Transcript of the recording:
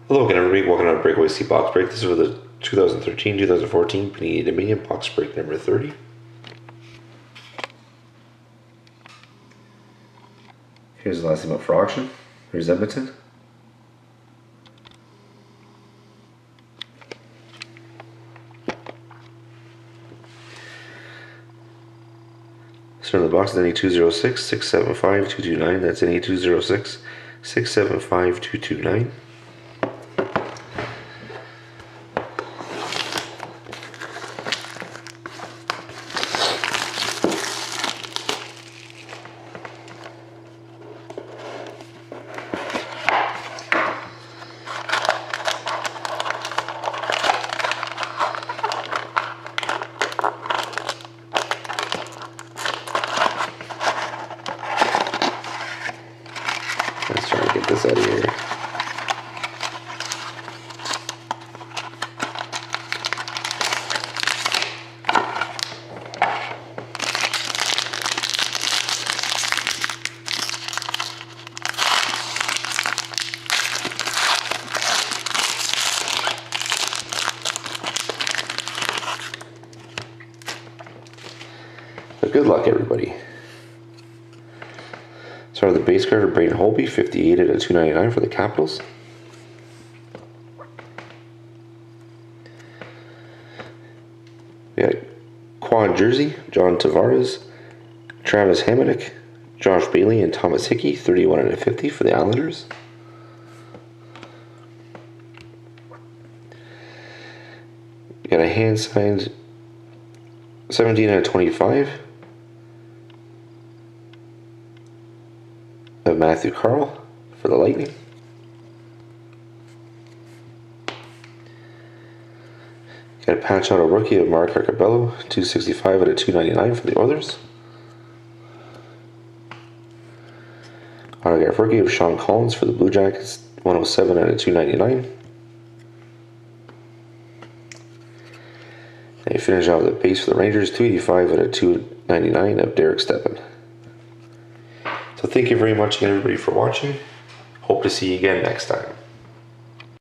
Hello again, everybody. Welcome to Breakaway C Box Break. This is for the 2013-2014 Panini Dominion Box Break number 30. Here's the last team up for auction. Here's Edmonton. Start of the box is NE206 675 229. That's NE206 675 229. Let's try to get this out of here. But good luck, everybody. Start of the base card of Braden Holtby, 58 out of 299 for the Capitals. We got quad jersey, John Tavares, Travis Hamonic, Josh Bailey, and Thomas Hickey, 31 out of 50 for the Islanders. We got a hand signed 17 out of 25. Of Matthew Carl for the Lightning. Got a patch auto rookie of Mark Arcabello, 265 out of 299 for the Oilers. Autograph rookie of Sean Collins for the Blue Jackets, 107 out of 299. And you finish out with a base for the Rangers, 285 out of 299 of Derek Stepan. So thank you very much again, everybody, for watching. Hope to see you again next time.